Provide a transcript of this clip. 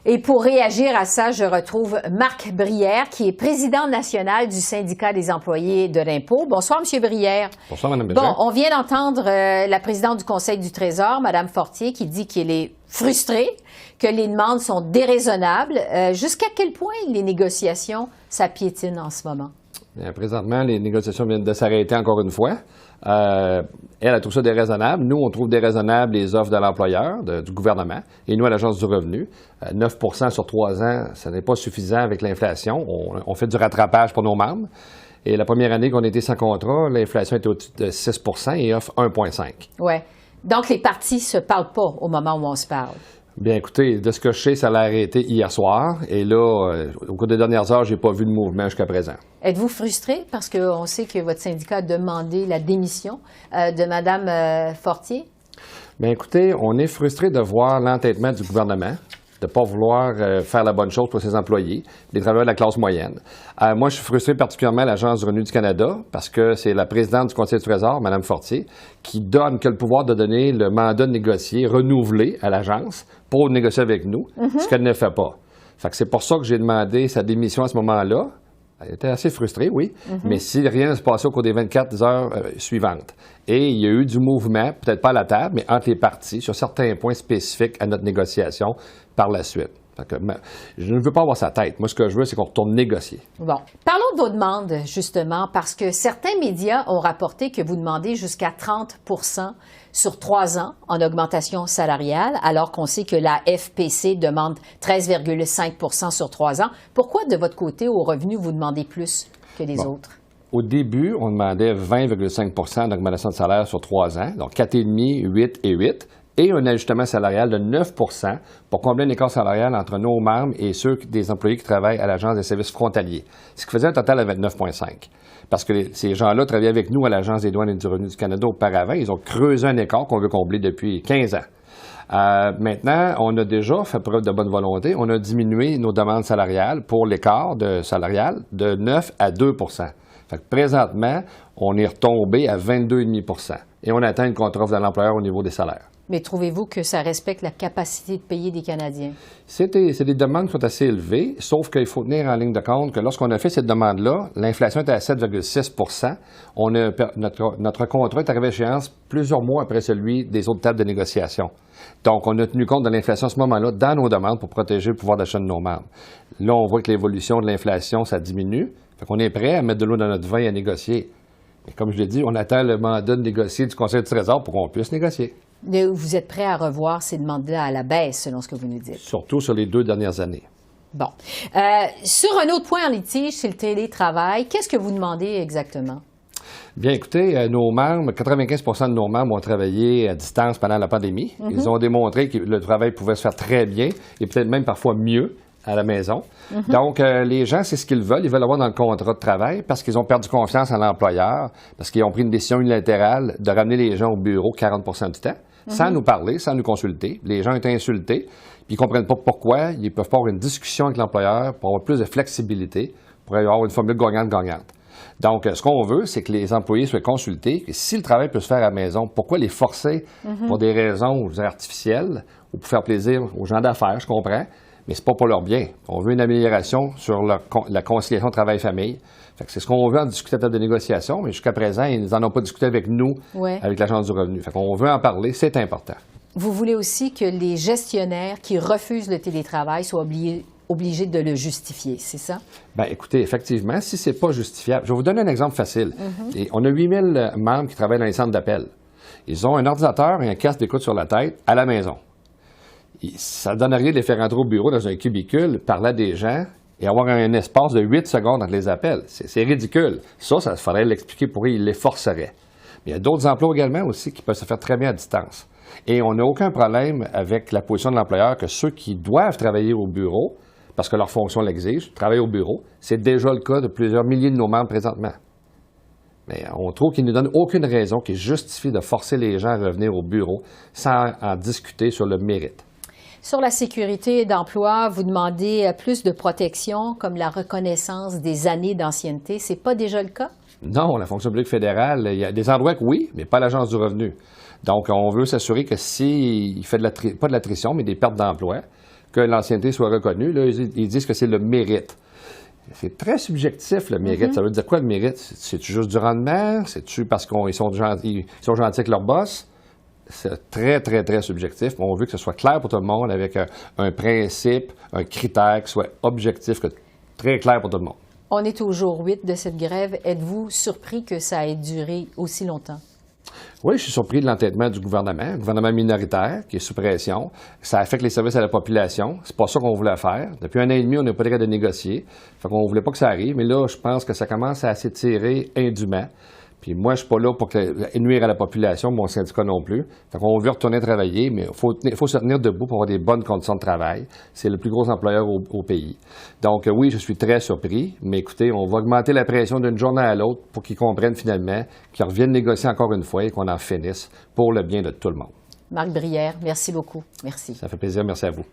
Et pour réagir à ça, je retrouve Marc Brière, qui est président national du syndicat des employés de l'impôt. Bonsoir, M. Brière. Bonsoir, Mme Béger. Bon, on vient d'entendre la présidente du Conseil du Trésor, Mme Fortier, qui dit qu'elle est frustrée, que les demandes sont déraisonnables. Jusqu'à quel point les négociations, ça piétine en ce moment? Bien, présentement, les négociations viennent de s'arrêter encore une fois. Elle trouve ça déraisonnable. Nous, on trouve déraisonnable les offres de l'employeur, du gouvernement, et nous, à l'Agence du revenu. 9 sur 3 ans, ce n'est pas suffisant avec l'inflation. On fait du rattrapage pour nos membres. Et la première année qu'on était sans contrat, l'inflation était au-dessus de 6 et offre 1,5. Oui. Donc, les partis ne se parlent pas au moment où on se parle. Bien, écoutez, de ce que je sais, ça l'a arrêté hier soir. Et là, au cours des dernières heures, je n'ai pas vu de mouvement jusqu'à présent. Êtes-vous frustré? Parce qu'on sait que votre syndicat a demandé la démission de Mme Fortier. Bien, écoutez, on est frustré de voir l'entêtement du gouvernement, de ne pas vouloir faire la bonne chose pour ses employés, les travailleurs de la classe moyenne. Moi, je suis frustré particulièrement à l'Agence du revenu du Canada parce que c'est la présidente du Conseil du Trésor, Mme Fortier, qui a le pouvoir de donner le mandat de négocier renouvelé à l'Agence pour négocier avec nous, ce qu'elle ne fait pas. Fait que c'est pour ça que j'ai demandé sa démission à ce moment-là. Elle était assez frustrée, oui, mais si rien ne se passait au cours des 24 heures suivantes. Et il y a eu du mouvement, peut-être pas à la table, mais entre les parties, sur certains points spécifiques à notre négociation par la suite. Que, je ne veux pas avoir sa tête. Moi, ce que je veux, c'est qu'on retourne négocier. Bon. Parlons de vos demandes, justement, parce que certains médias ont rapporté que vous demandez jusqu'à 30 sur 3 ans en augmentation salariale, alors qu'on sait que la FPC demande 13,5 sur 3 ans. Pourquoi, de votre côté, au revenu, vous demandez plus que les autres? Au début, on demandait 20,5 d'augmentation de salaire sur 3 ans, donc 4,5, 8 et 8. Et un ajustement salarial de 9 pour combler l'écart salarial entre nos membres et ceux des employés qui travaillent à l'Agence des services frontaliers, ce qui faisait un total de 29,5. Parce que ces gens-là travaillaient avec nous à l'Agence des douanes et du revenu du Canada auparavant. Ils ont creusé un écart qu'on veut combler depuis 15 ans. Maintenant, on a déjà fait preuve de bonne volonté. On a diminué nos demandes salariales pour l'écart salarial de 9 à 2 Fait que présentement, on est retombé à 22,5 et on atteint une contre-offre de l'employeur au niveau des salaires. Mais trouvez-vous que ça respecte la capacité de payer des Canadiens? C'est des demandes qui sont assez élevées, sauf qu'il faut tenir en ligne de compte que lorsqu'on a fait cette demande-là, l'inflation était à 7,6 Notre contrat est arrivé à échéance plusieurs mois après celui des autres tables de négociation. Donc, on a tenu compte de l'inflation à ce moment-là dans nos demandes pour protéger le pouvoir d'achat de nos membres. Là, on voit que l'évolution de l'inflation, ça diminue. Fait qu'on est prêt à mettre de l'eau dans notre vin et à négocier. Mais comme je l'ai dit, on attend le mandat de négocier du Conseil du Trésor pour qu'on puisse négocier. Vous êtes prêt à revoir ces demandes-là à la baisse, selon ce que vous nous dites? Surtout sur les 2 dernières années. Bon. Sur un autre point en litige, c'est le télétravail. Qu'est-ce que vous demandez exactement? Bien, écoutez, nos membres, 95 de nos membres ont travaillé à distance pendant la pandémie. Ils ont démontré que le travail pouvait se faire très bien et peut-être même parfois mieux à la maison. Donc, les gens, c'est ce qu'ils veulent. Ils veulent avoir dans le contrat de travail parce qu'ils ont perdu confiance en l'employeur, parce qu'ils ont pris une décision unilatérale de ramener les gens au bureau 40 du temps, sans nous parler, sans nous consulter. Les gens étaient insultés, puis ils ne comprennent pas pourquoi. Ils ne peuvent pas avoir une discussion avec l'employeur pour avoir plus de flexibilité, pour avoir une formule gagnante-gagnante. Donc, ce qu'on veut, c'est que les employés soient consultés, que si le travail peut se faire à la maison, pourquoi les forcer pour des raisons artificielles ou pour faire plaisir aux gens d'affaires, je comprends, mais c'est pas pour leur bien. On veut une amélioration sur la conciliation travail-famille. Fait que c'est ce qu'on veut en discuter à table de négociation, mais jusqu'à présent, ils n'en ont pas discuté avec nous, avec l'Agence du revenu. Fait qu'on veut en parler, c'est important. Vous voulez aussi que les gestionnaires qui refusent le télétravail soient obligés de le justifier, c'est ça? Bien, écoutez, effectivement, si c'est pas justifiable, je vais vous donner un exemple facile. Et on a 8000 membres qui travaillent dans les centres d'appel. Ils ont un ordinateur et un casque d'écoute sur la tête à la maison. Ça ne donne rien de les faire rentrer au bureau dans un cubicule, parler à des gens et avoir un espace de 8 secondes entre les appels. C'est ridicule. Ça faudrait l'expliquer pourquoi ils les forceraient. Mais il y a d'autres emplois également aussi qui peuvent se faire très bien à distance. Et on n'a aucun problème avec la position de l'employeur que ceux qui doivent travailler au bureau, parce que leur fonction l'exige, travaillent au bureau. C'est déjà le cas de plusieurs milliers de nos membres présentement. Mais on trouve qu'il ne nous donne aucune raison qui justifie de forcer les gens à revenir au bureau sans en discuter sur le mérite. Sur la sécurité d'emploi, vous demandez plus de protection, comme la reconnaissance des années d'ancienneté. C'est pas déjà le cas? Non, la fonction publique fédérale, il y a des endroits que oui, mais pas l'Agence du revenu. Donc, on veut s'assurer que s'il fait pas de l'attrition, mais des pertes d'emploi, que l'ancienneté soit reconnue. Là, ils disent que c'est le mérite. C'est très subjectif, le mérite. Ça veut dire quoi, le mérite? C'est-tu juste du rendement? C'est-tu parce qu'ils sont gentils avec leur boss? C'est très, très, très subjectif. On veut que ce soit clair pour tout le monde, avec un principe, un critère qui soit objectif, très clair pour tout le monde. On est au jour 8 de cette grève. Êtes-vous surpris que ça ait duré aussi longtemps? Oui, je suis surpris de l'entêtement du gouvernement, un gouvernement minoritaire qui est sous pression. Ça affecte les services à la population. C'est pas ça qu'on voulait faire. Depuis 1 an et demi, on n'a pas de de négocier. Fait qu'on voulait pas que ça arrive. Mais là, je pense que ça commence à s'étirer indûment. Puis moi, je suis pas là pour nuire à la population, mon syndicat non plus. Fait qu'on veut retourner travailler, mais il faut se tenir debout pour avoir des bonnes conditions de travail. C'est le plus gros employeur au pays. Donc oui, je suis très surpris, mais écoutez, on va augmenter la pression d'une journée à l'autre pour qu'ils comprennent finalement, qu'ils reviennent négocier encore une fois et qu'on en finisse pour le bien de tout le monde. Marc Brière, merci beaucoup. Merci. Ça fait plaisir. Merci à vous.